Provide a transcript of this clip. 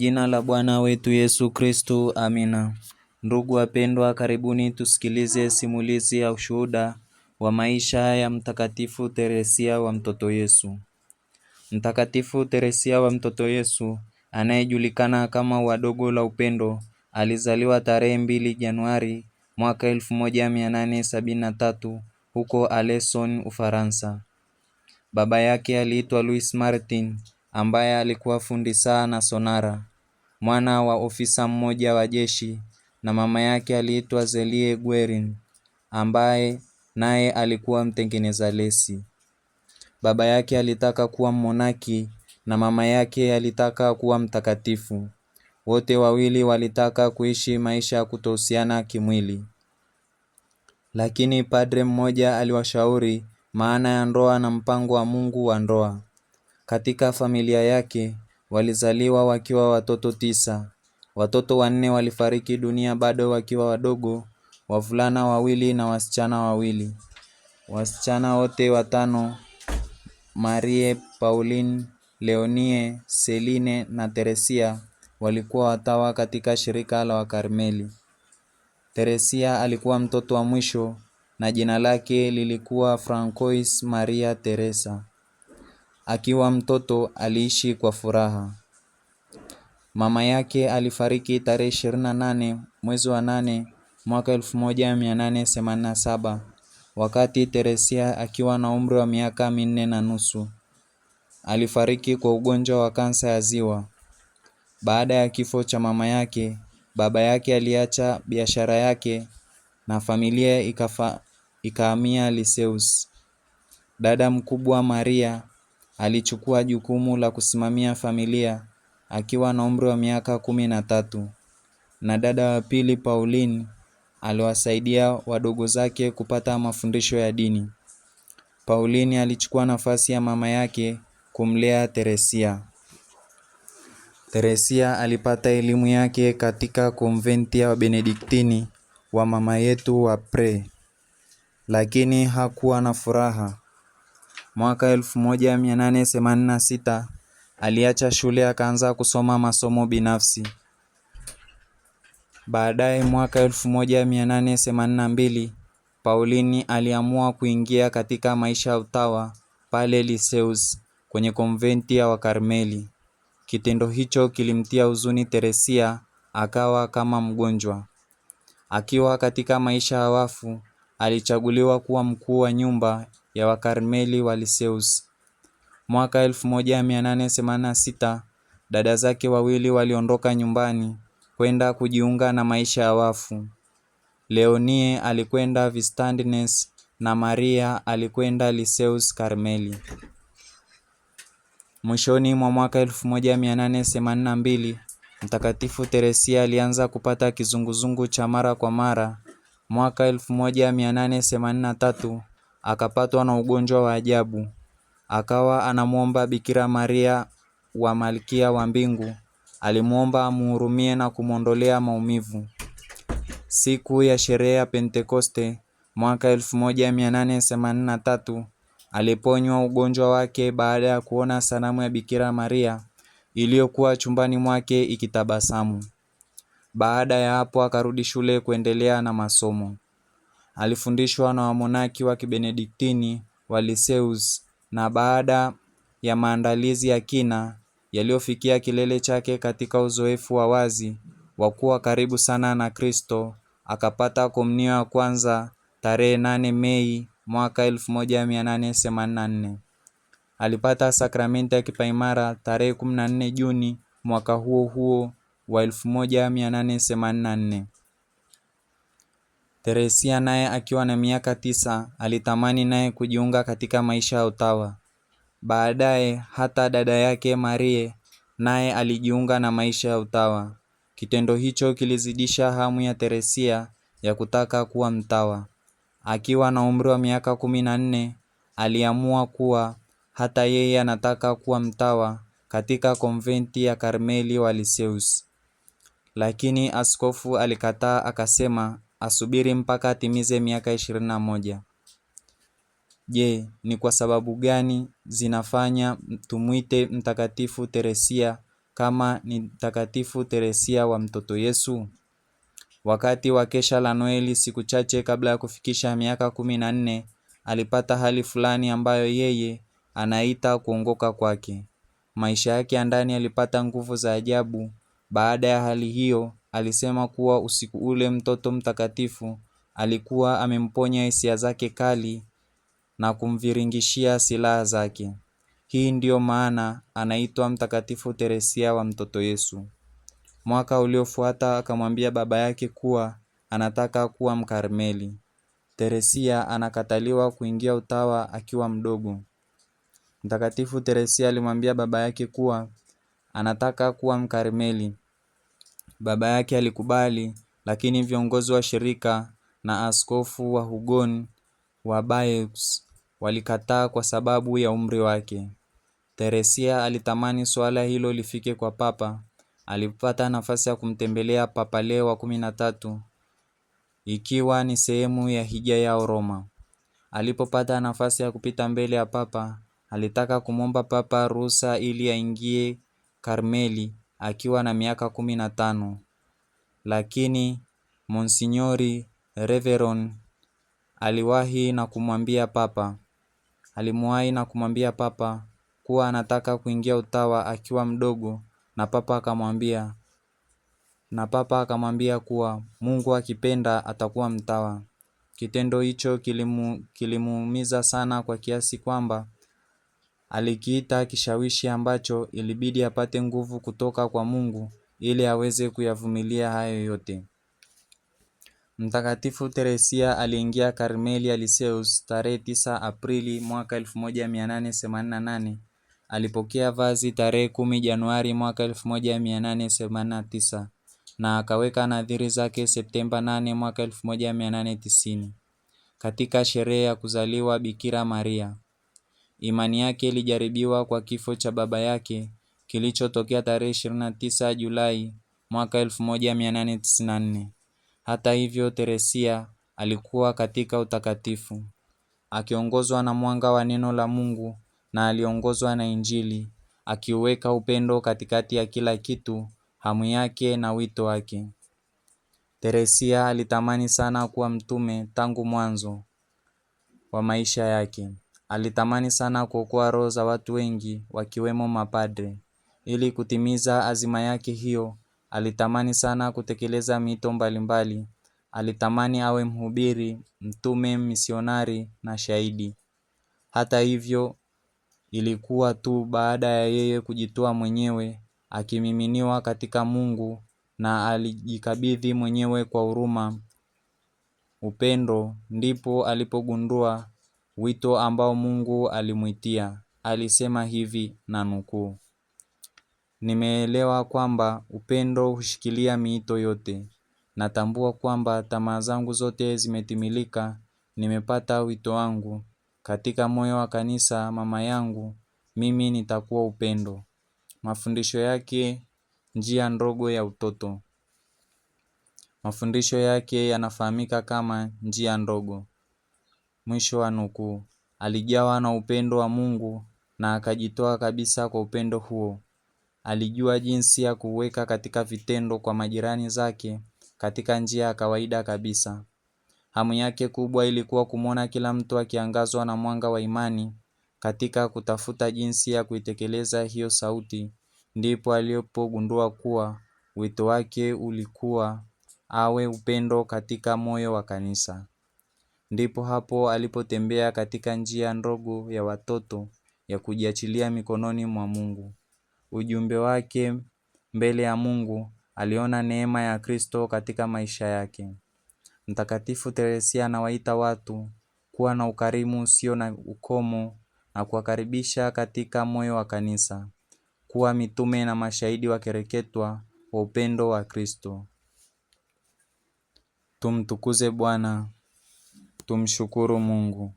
jina la Bwana wetu Yesu Kristo, amina. Ndugu wapendwa, karibuni tusikilize simulizi ya ushuhuda wa maisha ya Mtakatifu Teresia wa mtoto Yesu. Mtakatifu Teresia wa mtoto Yesu, anayejulikana kama wadogo la upendo, alizaliwa tarehe 2 Januari mwaka 1873 huko Alençon, Ufaransa. Baba yake aliitwa Louis Martin, ambaye alikuwa fundi saa na sonara, mwana wa ofisa mmoja wa jeshi, na mama yake aliitwa Zelie Guerin, ambaye naye alikuwa mtengeneza lesi. Baba yake alitaka kuwa monaki na mama yake alitaka kuwa mtakatifu. Wote wawili walitaka kuishi maisha ya kutohusiana kimwili. Lakini padre mmoja aliwashauri maana ya ndoa na mpango wa Mungu wa ndoa. Katika familia yake walizaliwa wakiwa watoto 9. Watoto 4 walifariki dunia bado wakiwa wadogo, wavulana 2 na wasichana 2. Wasichana wote 5, Marie, Pauline, Leonie, Celine na Teresia, walikuwa watawa katika shirika la Wakarmeli. Teresia alikuwa mtoto wa mwisho na jina lake lilikuwa Francois Maria Teresa. Akiwa mtoto aliishi kwa furaha. Mama yake alifariki tarehe 28 mwezi wa 8 mwaka 1887, wakati Teresia akiwa na umri wa miaka 4.5. Alifariki kwa ugonjwa wa kansa ya ziwa. Baada ya kifo cha mama yake, baba yake aliacha biashara yake na familia ikahamia Lisieux. Dada mkubwa Maria alichukua jukumu la kusimamia familia akiwa na umri wa miaka 13, na dada wa pili Pauline aliwasaidia wadogo zake kupata mafundisho ya dini. Pauline alichukua nafasi ya mama yake kumlea Teresia. Teresia alipata elimu yake katika konventi ya Benediktini wa Mama Yetu wa Pre, lakini hakuwa na furaha. Mwaka 1886 aliacha shule akaanza kusoma masomo binafsi. Baadaye mwaka 1882 Pauline aliamua kuingia katika maisha ya utawa pale Lisieux kwenye konventi ya Wakarmeli. Kitendo hicho kilimtia huzuni Teresia, akawa kama mgonjwa. Akiwa katika maisha ya wafu, alichaguliwa kuwa mkuu wa nyumba ya Wakarmeli wa Lisieux. Mwaka 1886 dada zake 2 waliondoka nyumbani kwenda kujiunga na maisha ya wafu. Leonie alikwenda Vistandnes na Maria alikwenda Lisieux Karmeli. Mwishoni mwa mwaka 1882 Mtakatifu Teresia alianza kupata kizunguzungu cha mara kwa mara. Mwaka 1883 akapatwa na ugonjwa wa ajabu. Akawa anamuomba Bikira Maria wa Malkia wa Mbingu, alimuomba amhurumie na kumwondolea maumivu. Siku ya sherehe ya Pentekoste mwaka 1883 aliponywa ugonjwa wake baada ya kuona sanamu ya Bikira Maria iliyokuwa chumbani mwake ikitabasamu. Baada ya hapo akarudi shule kuendelea na masomo. Alifundishwa na wamonaki wa Kibenediktini wa Lisieux, na baada ya maandalizi ya kina yaliyofikia kilele chake katika uzoefu wa wazi wa kuwa karibu sana na Kristo, akapata komunio ya kwanza tarehe 8 Mei mwaka 1884. Alipata sakramenti ya kipaimara tarehe 14 Juni mwaka huo huo wa 1884. Teresia naye akiwa na miaka 9 alitamani naye kujiunga katika maisha ya utawa. Baadaye hata dada yake Marie naye alijiunga na maisha ya utawa. Kitendo hicho kilizidisha hamu ya Teresia ya kutaka kuwa mtawa. Akiwa na umri wa miaka 14 aliamua kuwa hata yeye anataka kuwa mtawa katika konventi ya Karmeli wa Lisieux. Lakini askofu alikataa, akasema asubiri mpaka atimize miaka 21. Je, ni kwa sababu gani zinafanya tumuite Mtakatifu Teresia kama ni Mtakatifu Teresia wa Mtoto Yesu? Wakati wa kesha la Noeli, siku chache kabla ya kufikisha miaka 14, alipata hali fulani ambayo yeye anaita kuongoka kwake. Maisha yake ya ndani yalipata nguvu za ajabu. Baada ya hali hiyo, alisema kuwa usiku ule mtoto mtakatifu alikuwa amemponya hisia zake kali na kumviringishia silaha zake. Hii ndiyo maana anaitwa Mtakatifu Teresia wa Mtoto Yesu. Mwaka uliofuata akamwambia baba yake kuwa anataka kuwa Mkarmeli. Teresia anakataliwa kuingia utawa akiwa mdogo. Mtakatifu Teresia alimwambia baba yake kuwa anataka kuwa Mkarmeli. Baba yake alikubali, lakini viongozi wa shirika na askofu wa Hugon wa Bayeux walikataa kwa sababu ya umri wake. Teresia alitamani swala hilo lifike kwa papa. Alipata nafasi ya kumtembelea Papa Leo wa 13 ikiwa ni sehemu ya hija yao Roma. Alipopata nafasi ya kupita mbele ya papa, alitaka kumwomba papa ruhusa ili aingie Karmeli akiwa na miaka 15. Lakini Monsignori Reveron alimwahi na kumwambia papa kuwa anataka kuingia utawa akiwa mdogo, na papa akamwambia kuwa Mungu akipenda atakuwa mtawa. Kitendo hicho kilimuumiza sana kwa kiasi kwamba alikiita kishawishi ambacho ilibidi apate nguvu kutoka kwa Mungu ili aweze kuyavumilia hayo yote. Mtakatifu Teresia aliingia Karmeli Alisieux tarehe 9 Aprili mwaka 1888. Alipokea vazi tarehe 10 Januari mwaka 1889 na akaweka nadhiri zake Septemba 8 mwaka 1890 katika sherehe ya kuzaliwa Bikira Maria. Imani yake ilijaribiwa kwa kifo cha baba yake kilichotokea tarehe 29 Julai mwaka 1894. Hata hivyo, Teresia alikuwa katika utakatifu, akiongozwa na mwanga wa neno la Mungu na aliongozwa na Injili, akiweka upendo katikati ya kila kitu, hamu yake na wito wake. Teresia alitamani sana kuwa mtume tangu mwanzo wa maisha yake. Alitamani sana kuokoa roho za watu wengi, wakiwemo mapadre. Ili kutimiza azima yake hiyo, alitamani sana kutekeleza mito mbalimbali. Alitamani awe mhubiri, mtume, misionari na shahidi. Hata hivyo, ilikuwa tu baada ya yeye kujitoa mwenyewe, akimiminiwa katika Mungu na alijikabidhi mwenyewe kwa huruma, upendo, ndipo alipogundua wito ambao Mungu alimuitia. Alisema hivi na nukuu: "Nimeelewa kwamba upendo hushikilia miito yote. Natambua kwamba tamaa zangu zote zimetimilika. Nimepata wito wangu. Katika moyo wa kanisa mama yangu, mimi nitakuwa upendo." Mafundisho yake, njia ndogo ya utoto. Mafundisho yake yanafahamika kama njia ndogo. Mwisho wa nukuu. Alijawa na upendo wa Mungu na akajitoa kabisa kwa upendo huo. Alijua jinsi ya kuweka katika vitendo kwa majirani zake katika njia ya kawaida kabisa. Hamu yake kubwa ilikuwa kumwona kila mtu akiangazwa na mwanga wa imani. Katika kutafuta jinsi ya kuitekeleza hiyo sauti, ndipo alipogundua kuwa wito wake ulikuwa awe upendo katika moyo wa kanisa. Ndipo hapo alipotembea katika njia ndogo ya watoto ya kujiachilia mikononi mwa Mungu. Ujumbe wake mbele ya Mungu, aliona neema ya Kristo katika maisha yake. Mtakatifu Teresia anawaita watu kuwa na ukarimu usio na ukomo na kuwakaribisha katika moyo wa kanisa, kuwa mitume na mashahidi wakereketwa wa upendo wa Kristo. Tumtukuze Bwana, tumshukuru Mungu.